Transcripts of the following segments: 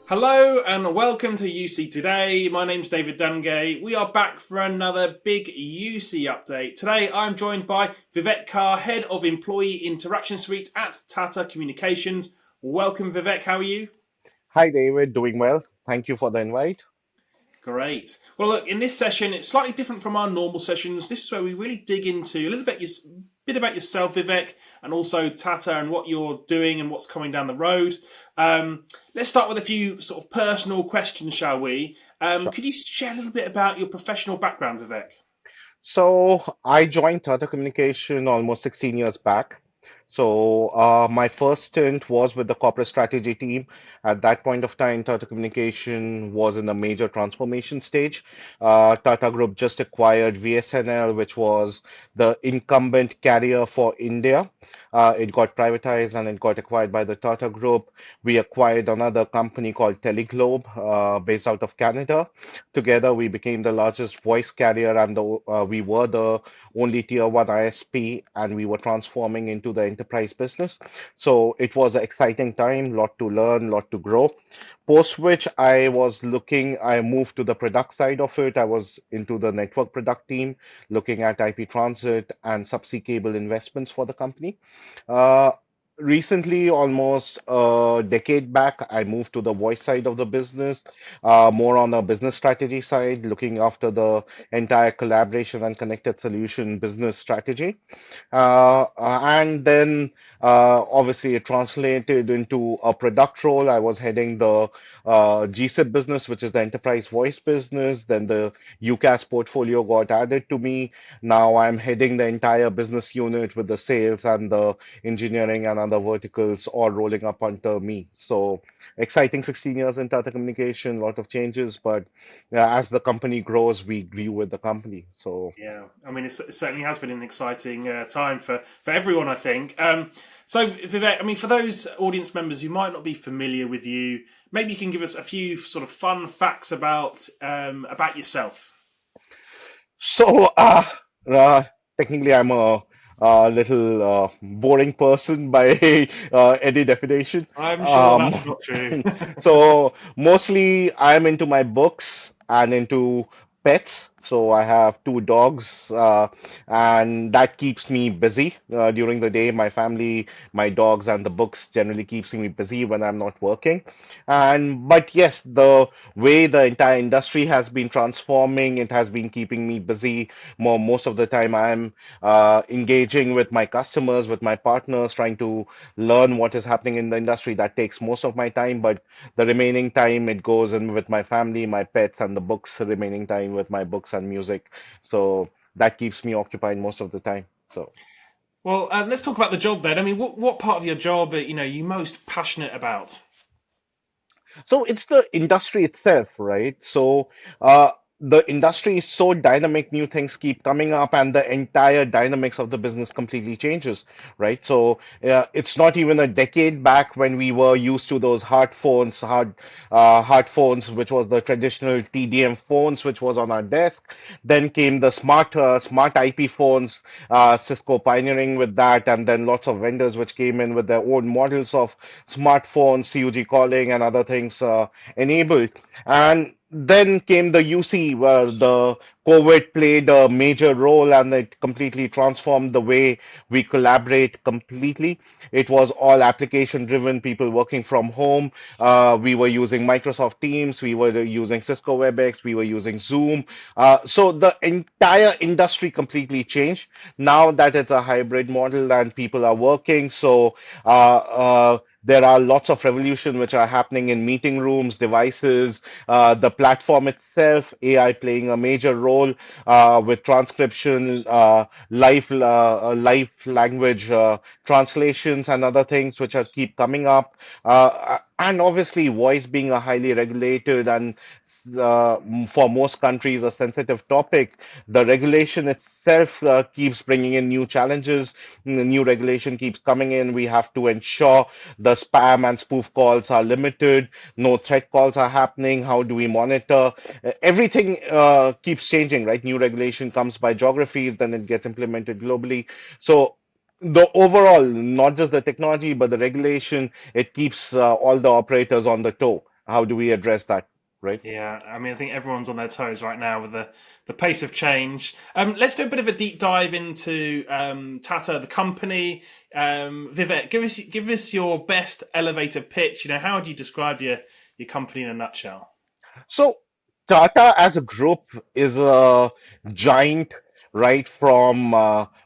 Hello and welcome to UC Today. My name's David Dungay. We are back for another big UC update. Today I'm joined by Vivek Kar, Head of Employee Interaction Suite at Tata Communications. Welcome, Vivek. How are you? Hi, David. Doing well. Thank you for the invite. Great. Well, look, in this session, it's slightly different from our normal sessions. This is where we really dig into a little bit about yourself, Vivek, and also Tata and what you're doing and what's coming down the road. Let's start with a few sort of personal questions, shall we? Sure. Could you share a little bit about your professional background, Vivek? So I joined Tata Communication almost 16 years back. My first stint was with the corporate strategy team. At that point of time, Tata Communication was in a major transformation stage. Tata Group just acquired VSNL, which was the incumbent carrier for India. It got privatized and it got acquired by the Tata Group. We acquired another company called Teleglobe, based out of Canada. Together, we became the largest voice carrier, and we were the only tier one ISP, and we were transforming into the enterprise business. So it was an exciting time, lot to learn, lot to grow. Post which I moved to the product side of it. I was into the network product team, looking at IP transit and subsea cable investments for the company. Uh, Recently, almost a decade back, I moved to the voice side of the business, more on the business strategy side, looking after the entire collaboration and connected solution business strategy. And then Obviously it translated into a product role. I was heading the GSIP business, which is the enterprise voice business. Then the UCaaS portfolio got added to me. Now I'm heading the entire business unit with the sales and the engineering and other verticals all rolling up under me. So exciting 16 years in Tata Communication, a lot of changes, but as the company grows, we grew with the company. So Yeah, I mean, it certainly has been an exciting time for everyone, I think. So, Vivek, I mean, for those audience members who might not be familiar with you, maybe you can give us a few sort of fun facts about yourself. So, uh, uh, Technically, I'm a little boring person by any definition. I'm sure Um, that's not true. so, mostly I'm into my books and into pets. So, I have two dogs, and that keeps me busy during the day. My family, my dogs, and the books generally keeps me busy when I'm not working. And but yes, the way the entire industry has been transforming, it has been keeping me busy. Most of the time, I'm engaging with my customers, with my partners, trying to learn what is happening in the industry. That takes most of my time, but the remaining time it goes in with my family, my pets, and the books. Remaining time with my books and music. So that keeps me occupied most of the time. So. Well, let's talk about the job then. I mean, what part of your job, you most passionate about? So it's the industry itself, right? The industry is so dynamic, new things keep coming up, and the entire dynamics of the business completely changes, right? It's not even a decade back when we were used to those hard phones, which was the traditional TDM phones, which was on our desk. Then came the smart IP phones, Cisco pioneering with that, and then lots of vendors which came in with their own models of smartphones, CUG calling, and other things enabled. And then came the UC, where the COVID played a major role and it completely transformed the way we collaborate completely. It was all application driven, people working from home. We were using Microsoft Teams, we were using Cisco WebEx, we were using Zoom. So the entire industry completely changed. Now that it's a hybrid model and people are working, there are lots of revolution which are happening in meeting rooms, devices, the platform itself, AI playing a major role with transcription, live language translations, and other things which are keep coming up. And obviously, voice being a highly regulated and for most countries a sensitive topic, the regulation itself keeps bringing in new challenges. New regulation keeps coming in. We have to ensure the spam and spoof calls are limited, no threat calls are happening. How do we monitor? Everything keeps changing, right? New regulation comes by geographies, then it gets implemented globally. So the overall, not just the technology, but the regulation, it keeps all the operators on the toe. how do we address that, right? Yeah, I mean, I think everyone's on their toes right now with the pace of change. Let's do a bit of a deep dive into Tata, the company. Vivek, give us your best elevator pitch. How would you describe your company in a nutshell? So Tata as a group is a giant, right from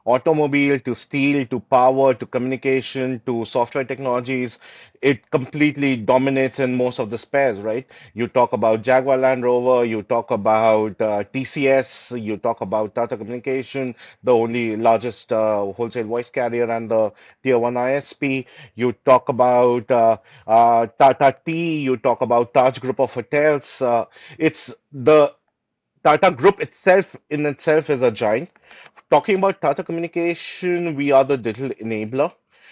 automobile to steel to power to communication to software technologies. It completely dominates in most of the spares, right? You talk about Jaguar Land Rover, you talk about TCS, you talk about Tata Communication, the only largest wholesale voice carrier and the tier one ISP. You talk about Tata Tea, you talk about Taj Group of Hotels. It's the Tata Group itself in itself is a giant. Talking about Tata Communication, we are the digital enabler.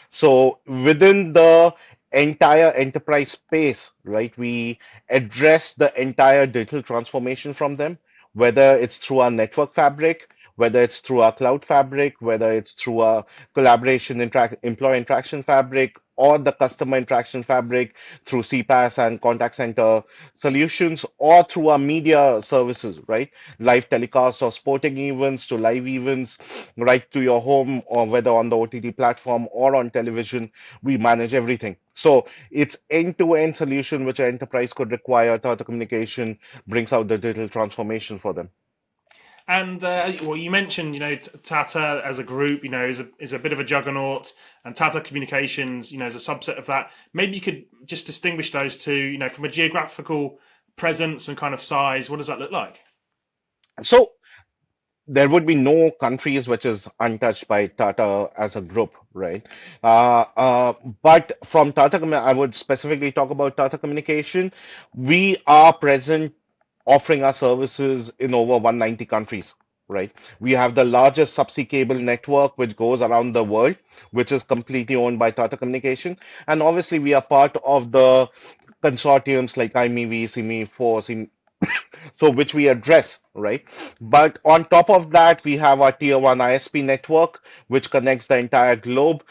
So within the entire enterprise space, right, we address the entire digital transformation from them, whether it's through our network fabric, whether it's through our cloud fabric, whether it's through our collaboration employee interaction fabric, or the customer interaction fabric through CPaaS and contact center solutions, or through our media services, right? Live telecasts of sporting events to live events, right to your home, or whether on the OTT platform or on television, we manage everything. So it's end-to-end solution which an enterprise could require. Tata Communication brings out the digital transformation for them. And well, you mentioned, Tata as a group, is a bit of a juggernaut, and Tata Communications, is a subset of that. Maybe you could just distinguish those two, from a geographical presence and kind of size. What does that look like? So there would be no countries which is untouched by Tata as a group, right? But from I would specifically talk about Tata Communication. We are present offering our services in over 190 countries, right? We have the largest subsea cable network which goes around the world, which is completely owned by Tata Communication. And obviously, we are part of the consortiums like IMEV, CME, FORCE, so which we address, right? But on top of that, we have our tier one ISP network, which connects the entire globe.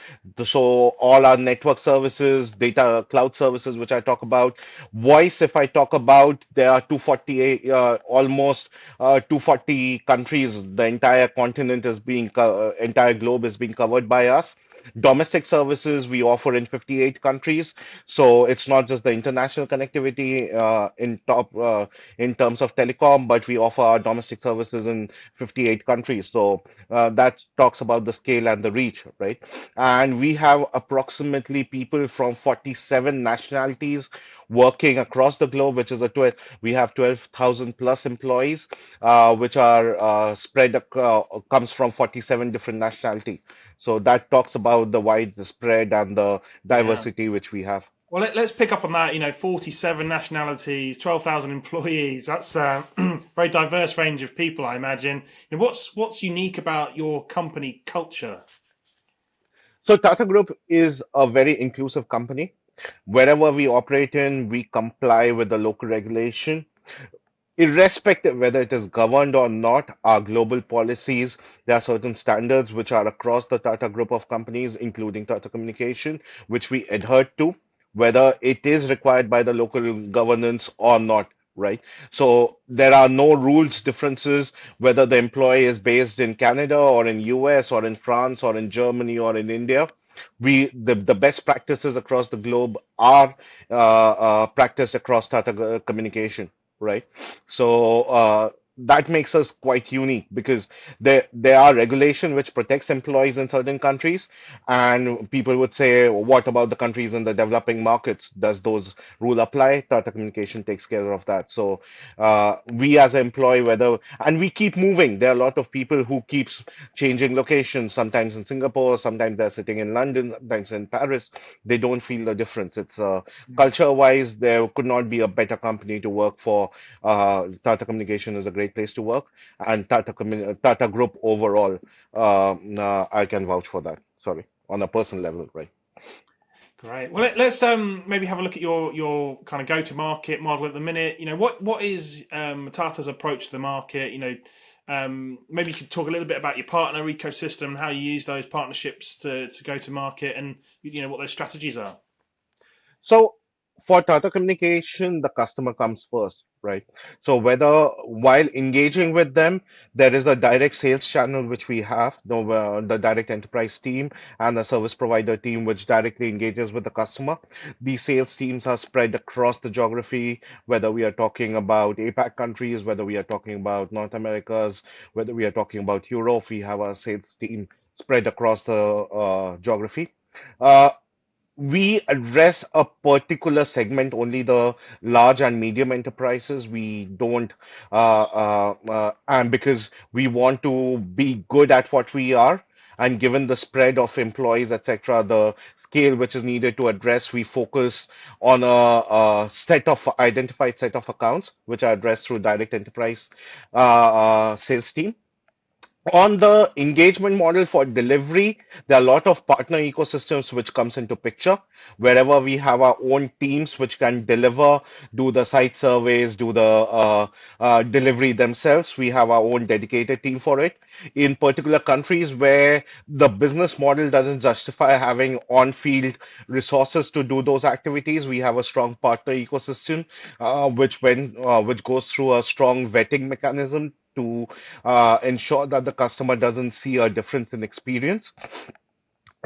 So all our network services, data cloud services, which I talk about, voice, if I talk about, there are 248, almost 240 countries. The entire continent is entire globe is being covered by us. Domestic services we offer in 58 countries, so it's not just the international connectivity in terms of telecom, but we offer our domestic services in 58 countries. So that talks about the scale and the reach, right? And we have approximately people from 47 nationalities working across the globe, which is a 12, we have 12,000 plus employees, which are comes from 47 different nationality. So that talks about the wide spread and the Yeah. diversity which we have. Well, let's pick up on that. 47 nationalities, 12,000 employees. That's a very diverse range of people, I imagine. What's unique about your company culture? So Tata Group is a very inclusive company. Wherever we operate in, we comply with the local regulation. Irrespective whether it is governed or not, our global policies, there are certain standards which are across the Tata Group of companies, including Tata Communication, which we adhere to, whether it is required by the local governance or not. Right. So there are no rules differences whether the employee is based in Canada or in US or in France or in Germany or in India. The best practices across the globe are practiced across Tata Communication, right? So that makes us quite unique because there are regulation which protects employees in certain countries, and people would say, what about the countries in the developing markets? Does those rule apply? Tata Communication takes care of that. So we as an employee, whether and we keep moving. There are a lot of people who keeps changing locations, sometimes in Singapore, sometimes they're sitting in London, sometimes in Paris. They don't feel the difference. It's culture-wise, there could not be a better company to work for. Tata Communication is a great place to work, and Tata Group overall, I can vouch for that. Sorry, on a personal level, right? Great. Well, let's maybe have a look at your kind of go to market model at the minute. What is Tata's approach to the market? Maybe you could talk a little bit about your partner ecosystem and how you use those partnerships to go to market, and what those strategies are. So For Tata Communication, the customer comes first, right? So whether while engaging with them, there is a direct sales channel which we have, the direct enterprise team and the service provider team which directly engages with the customer. These sales teams are spread across the geography, whether we are talking about APAC countries, whether we are talking about North Americas, whether we are talking about Europe, we have our sales team spread across the geography. Uh, we address a particular segment, only the large and medium enterprises. We don't, and because we want to be good at what we are, and given the spread of employees, etc., the scale which is needed to address, we focus on a set of identified set of accounts which are addressed through direct enterprise sales team. On the engagement model for delivery, there are a lot of partner ecosystems which comes into picture. Wherever we have our own teams which can deliver, do the site surveys, do the delivery themselves, we have our own dedicated team for it. In particular countries where the business model doesn't justify having on-field resources to do those activities, we have a strong partner ecosystem, which goes through a strong vetting mechanism to ensure that the customer doesn't see a difference in experience.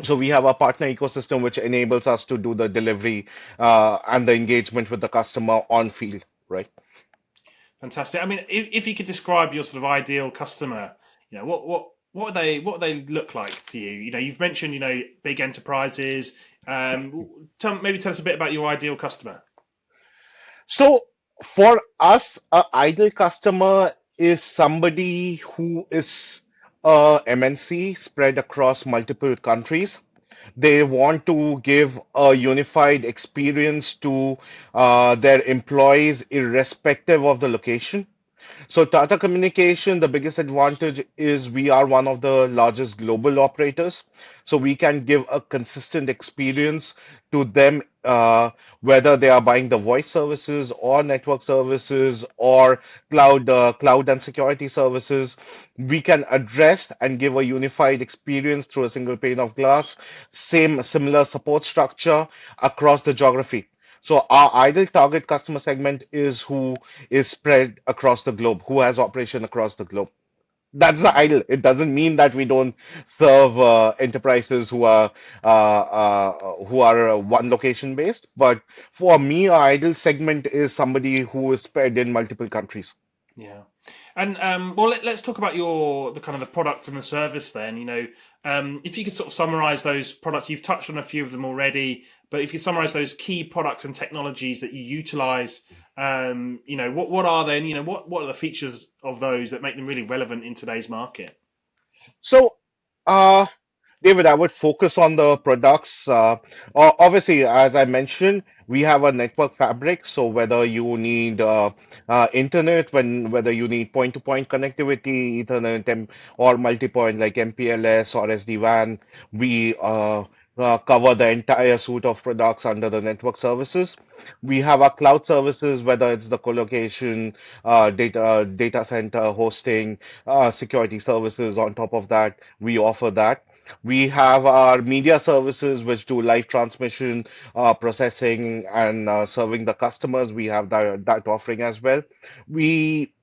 So we have a partner ecosystem which enables us to do the delivery and the engagement with the customer on field, right? Fantastic. I mean, if you could describe your sort of ideal customer, what they look like to you? You've mentioned big enterprises. Maybe tell us a bit about your ideal customer. So for us, a ideal customer is somebody who is a MNC spread across multiple countries. They want to give a unified experience to their employees, irrespective of the location. So Tata Communication, the biggest advantage is we are one of the largest global operators. So we can give a consistent experience to them, whether they are buying the voice services or network services or cloud and security services. We can address and give a unified experience through a single pane of glass, similar support structure across the geography. So our ideal target customer segment is who is spread across the globe, who has operation across the globe. That's the ideal. It doesn't mean that we don't serve enterprises who are one location based. But for me, our ideal segment is somebody who is spread in multiple countries. Yeah, and well, let's talk about the kind of the product and the service. Then, if you could sort of summarize those products, you've touched on a few of them already, but if you summarize those key products and technologies that you utilize, what are they? And, what are the features of those that make them really relevant in today's market? So, uh, David, I would focus on the products. Obviously, as I mentioned, we have a network fabric. So whether you need internet, whether you need point-to-point connectivity, Ethernet, or multi-point like MPLS or SD-WAN, we cover the entire suite of products under the network services. We have our cloud services, whether it's the colocation, data center hosting, security services. On top of that, we offer that. We have our media services, which do live transmission, processing, and serving the customers. We have that offering as well. We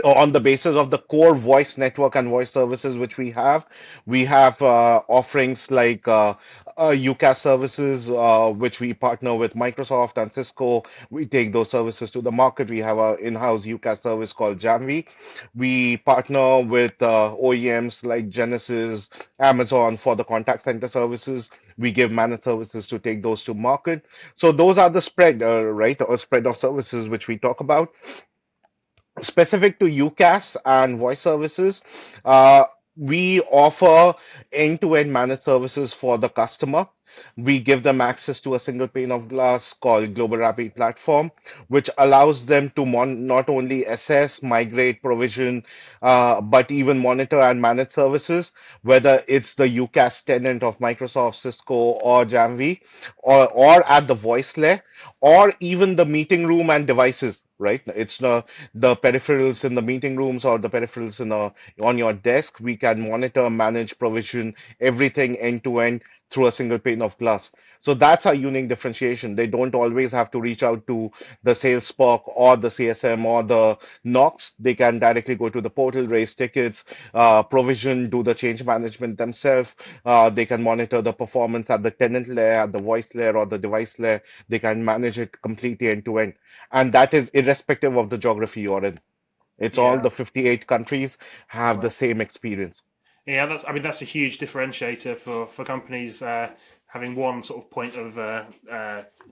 on the basis of the core voice network and voice services which we have offerings like UCaaS services, which we partner with Microsoft and Cisco. We take those services to the market. We have our in-house UCaaS service called Janvi. We partner with OEMs like Genesis, Amazon for the contact center services. We give managed services to take those to market. So those are the spread, right, or spread of services which we talk about specific to UCaaS and voice services, we offer end-to-end managed services for the customer. We give them access to a single pane of glass called Global Rapid Platform, which allows them to not only assess, migrate, provision, but even monitor and manage services, whether it's the UCaaS tenant of Microsoft, Cisco, or Jamvi, or at the voice layer, or even the meeting room and devices, right? It's the peripherals in the meeting rooms or the peripherals on your desk. We can monitor, manage, provision everything end to end through a single pane of glass. So that's our unique differentiation. They don't always have to reach out to the sales spoc or the CSM or the Knox. They can directly go to the portal, raise tickets, provision, do the change management themselves. They can monitor the performance at the tenant layer, at the voice layer, or the device layer. They can manage it completely end to end. And that is irrespective of the geography you're in. It's all Yeah. the 58 countries have the Wow. same experience. Yeah, I mean that's a huge differentiator for companies having one sort of point of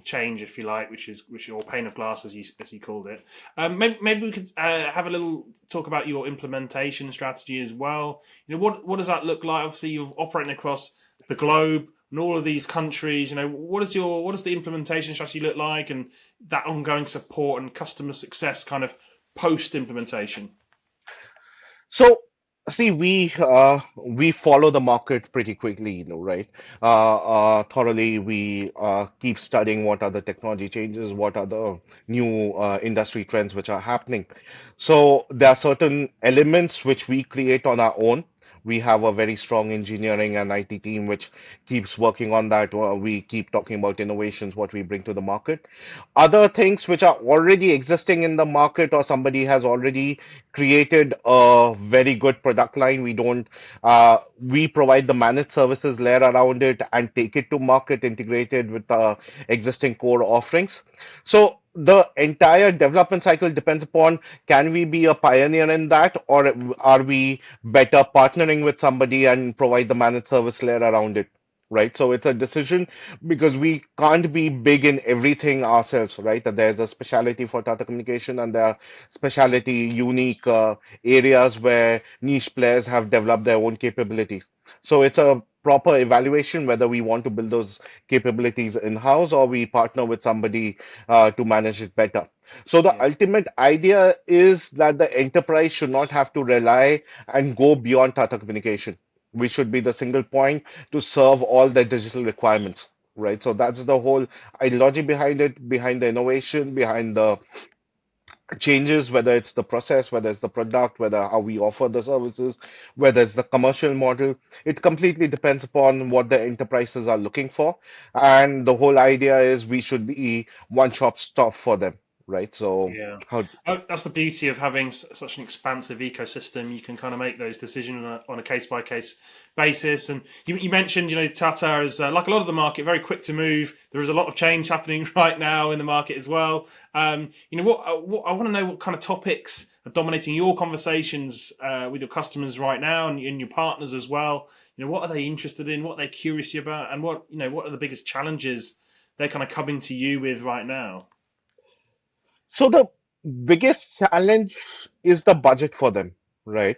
change, if you like, which or pane of glass as you called it. Maybe we could have a little talk about your implementation strategy as well. You know, what does that look like? Obviously, you're operating across the globe and all of these countries. You know, what does the implementation strategy look like, and that ongoing support and customer success kind of post implementation? So, see, we follow the market pretty quickly, right? Thoroughly, we keep studying what are the technology changes, what are the new industry trends which are happening. So there are certain elements which we create on our own. We have a very strong engineering and IT team which keeps working on that. We keep talking about innovations, what we bring to the market. Other things which are already existing in the market or somebody has already created a very good product line. We provide the managed services layer around it and take it to market integrated with existing core offerings. So the entire development cycle depends upon can we be a pioneer in that, or are we better partnering with somebody and provide the managed service layer around it? Right. So it's a decision because we can't be big in everything ourselves, right? That there's a specialty for Tata Communication and there are specialty unique areas where niche players have developed their own capabilities. So it's a proper evaluation whether we want to build those capabilities in-house or we partner with somebody to manage it better. So the Yeah, ultimate idea is that the enterprise should not have to rely and go beyond Tata Communication. We should be the single point to serve all their digital requirements, right? So that's the whole ideology behind it, behind the innovation, behind the changes, whether it's the process, whether it's the product, whether how we offer the services, whether it's the commercial model. It completely depends upon what the enterprises are looking for. And the whole idea is we should be one shop stop for them, right? So yeah. how That's the beauty of having such an expansive ecosystem. You can kind of make those decisions on a case by case basis. And you mentioned, you know, Tata is like a lot of the market, very quick to move. There is a lot of change happening right now in the market as well. You know, what I want to know what kind of topics are dominating your conversations with your customers right now and your partners as well. You know, what are they interested in? What are they curious about? And what are the biggest challenges they're kind of coming to you with right now? so the biggest challenge is the budget for them, right?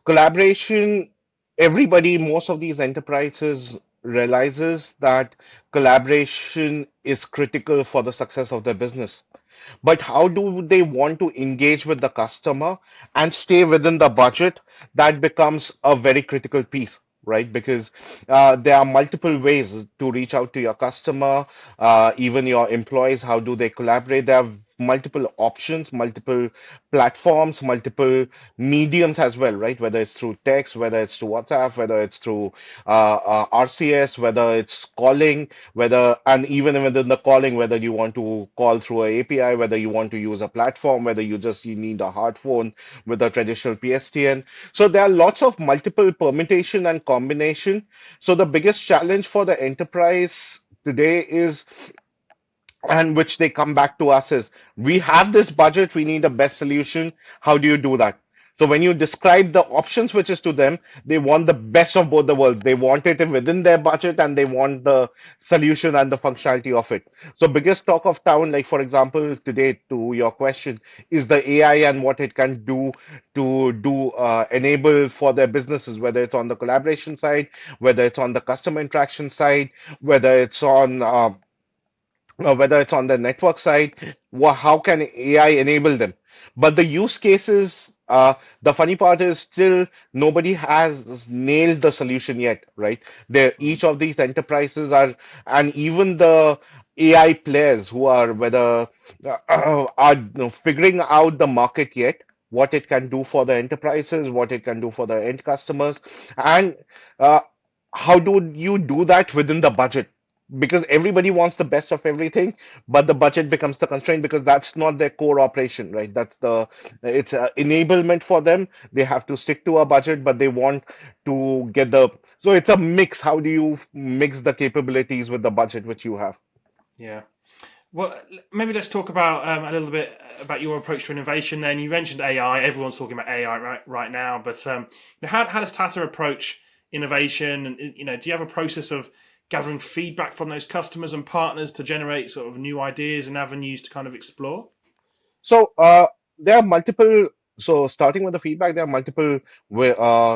Collaboration, everybody, most of these enterprises realizes that collaboration is critical for the success of their business. But how do they want to engage with the customer and stay within the budget? That becomes a very critical piece, right? Because there are multiple ways to reach out to your customer, even your employees. How do they collaborate? There are multiple options, multiple platforms, multiple mediums as well, right? Whether it's through text, whether it's through WhatsApp, whether it's through RCS, whether it's calling, whether, and even within the calling, whether you want to call through a API, whether you want to use a platform, whether you need a hard phone with a traditional PSTN. So there are lots of multiple permutation and combination. So the biggest challenge for the enterprise today is and which they come back to us is we have this budget, we need a best solution. How do you do that? So when you describe the options which is to them, they want the best of both the worlds. They want it within their budget and they want the solution and the functionality of it. So biggest talk of town, like for example, today to your question, is the AI and what it can do to do enable for their businesses, whether it's on the collaboration side, whether it's on the customer interaction side, whether it's on whether it's on the network side, how can AI enable them? But the use cases, the funny part is still nobody has nailed the solution yet, right? Each of these enterprises are, and even the AI players who are whether are figuring out the market yet, what it can do for the enterprises, what it can do for the end customers, and uh, how do you do that within the budget? Because everybody wants the best of everything, but the budget becomes the constraint because that's not their core operation, right? It's enablement for them. They have to stick to a budget, but they want to get so it's a mix. How do you mix the capabilities with the budget which you have? Yeah. Well, maybe let's talk about a little bit about your approach to innovation. Then you mentioned AI. Everyone's talking about AI right now, but how does Tata approach innovation? And do you have a process of gathering feedback from those customers and partners to generate sort of new ideas and avenues to kind of explore? So there are multiple. So starting with the feedback, there are multiple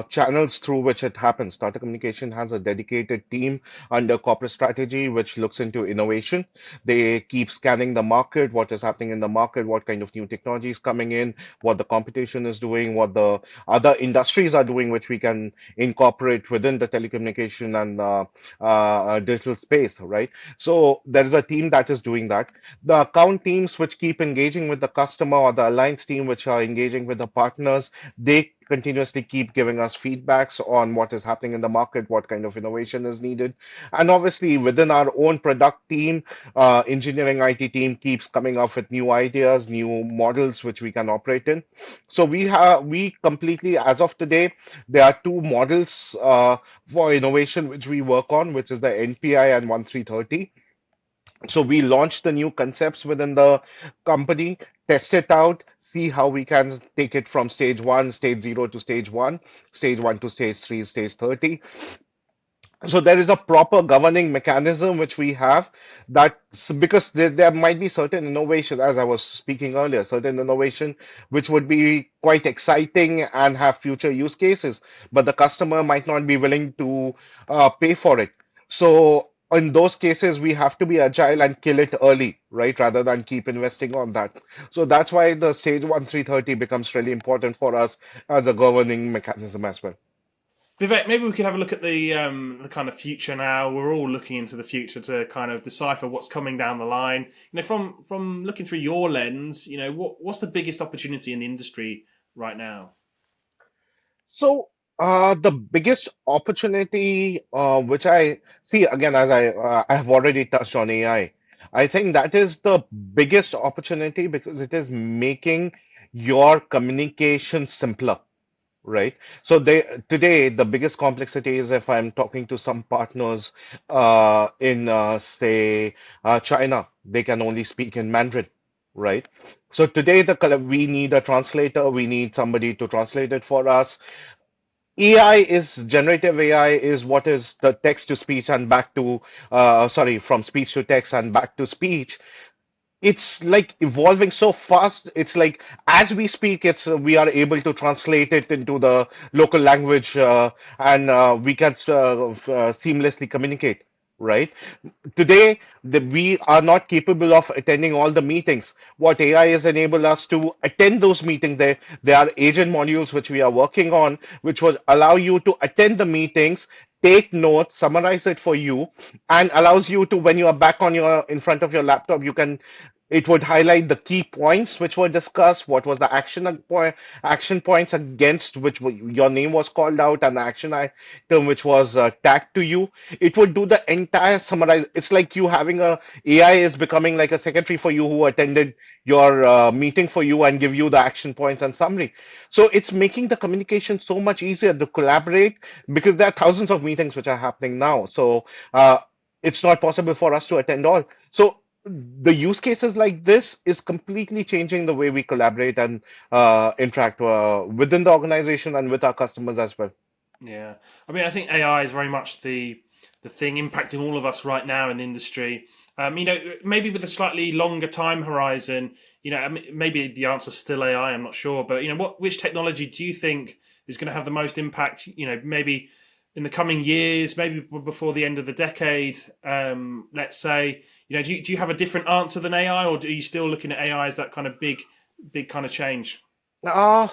channels through which it happens. Tata Communication has a dedicated team under corporate strategy which looks into innovation. They keep scanning the market, what is happening in the market, what kind of new technology is coming in, what the competition is doing, what the other industries are doing, which we can incorporate within the telecommunication and digital space, right? So there is a team that is doing that. The account teams which keep engaging with the customer, or the alliance team which are engaging with the partners, they continuously keep giving us feedbacks on what is happening in the market, what kind of innovation is needed. And obviously within our own product team, engineering IT team keeps coming up with new ideas, new models which we can operate in. So we completely, as of today, there are two models for innovation which we work on, which is the NPI and 1330. So we launched the new concepts within the company, test it out, see how we can take it from stage one, stage zero to stage one to stage three, stage 30. So there is a proper governing mechanism which we have because there might be certain innovation, as I was speaking earlier, certain innovation which would be quite exciting and have future use cases, but the customer might not be willing to pay for it. So in those cases, we have to be agile and kill it early, right, rather than keep investing on that. So that's why the stage 1330 becomes really important for us as a governing mechanism as well. Vivek, maybe we could have a look at the kind of future now. We're all looking into the future to kind of decipher what's coming down the line. From looking through your lens, what's the biggest opportunity in the industry right now? So, the biggest opportunity, which I see again, as I have already touched on AI, I think that is the biggest opportunity because it is making your communication simpler, right? So today the biggest complexity is if I'm talking to some partners in say China, they can only speak in Mandarin, right? So today we need a translator, we need somebody to translate it for us. Generative AI is what is the text to speech and back to, sorry, from speech to text and back to speech. It's like evolving so fast. It's like as we speak, it's we are able to translate it into the local language and we can seamlessly communicate, right? Today, we are not capable of attending all the meetings. What AI has enabled us to attend those meetings, there are agent modules which we are working on, which will allow you to attend the meetings, take notes, summarize it for you, and allows you to, when you are back on your in front of your laptop, it would highlight the key points which were discussed, what was the action points against which your name was called out, and the action item which was tagged to you. It would do the entire summarize. It's like you having a AI is becoming like a secretary for you who attended your meeting for you and give you the action points and summary. So it's making the communication so much easier to collaborate because there are thousands of meetings which are happening now. So it's not possible for us to attend all. So the use cases like this is completely changing the way we collaborate and interact within the organization and with our customers as well. Yeah, I mean, I think AI is very much the thing impacting all of us right now in the industry. Maybe with a slightly longer time horizon. Maybe the answer's still AI. I'm not sure, but which technology do you think is going to have the most impact? Maybe in the coming years, maybe before the end of the decade. Let's say, do you have a different answer than AI, or are you still looking at AI as that kind of big kind of change? Uh,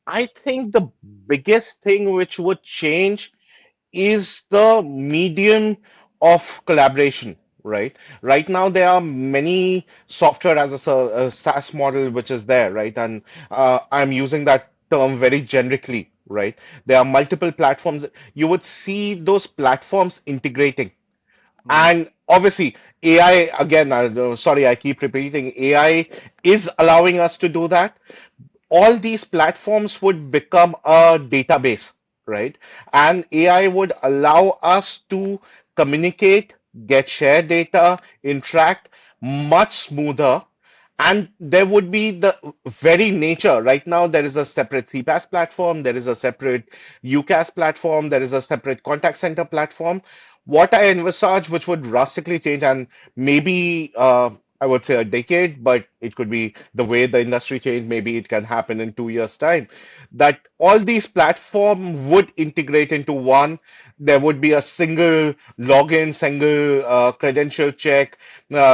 I think the biggest thing which would change is the medium of collaboration, right? Right now, there are many software as a SaaS model which is there, right? And I'm using that term very generically, right? There are multiple platforms. You would see those platforms integrating. Mm. And obviously, AI, again, sorry, I keep repeating, AI is allowing us to do that. All these platforms would become a database, right? And AI would allow us to communicate, get shared data, interact much smoother. And there would be the very nature. Right now, there is a separate CPaaS platform, there is a separate UCaaS platform, there is a separate contact center platform. What I envisage, which would drastically change, and maybe I would say a decade, but it could be the way the industry changed. Maybe it can happen in 2 years' time. That all these platforms would integrate into one. There would be a single login, single credential check,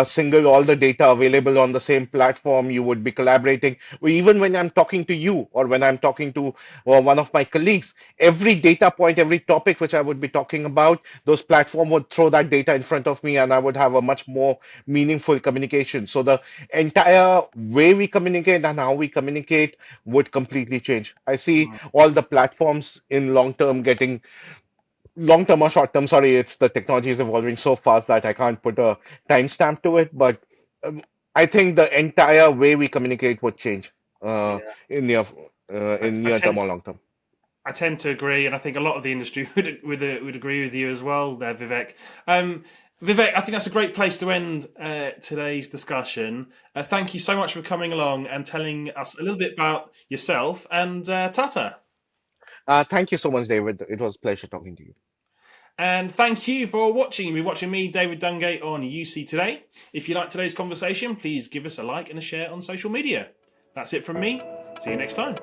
single all the data available on the same platform. You would be collaborating. Even when I'm talking to you or when I'm talking to one of my colleagues, every data point, every topic which I would be talking about, those platform would throw that data in front of me and I would have a much more meaningful communication. So the entire way we communicate and how we communicate would completely change. I see Mm. all the platforms in long term or short term, sorry, it's the technology is evolving so fast that I can't put a timestamp to it, but I think the entire way we communicate would change Yeah, in I, I near term tend or long term. I tend to agree, and I think a lot of the industry would agree with you as well, there, Vivek. Vivek, I think that's a great place to end today's discussion. Thank you so much for coming along and telling us a little bit about yourself and Tata. Thank you so much, David. It was a pleasure talking to you. And thank you for watching. You've been watching me, David Dungay, on UC Today. If you like today's conversation, please give us a like and a share on social media. That's it from me. See you next time.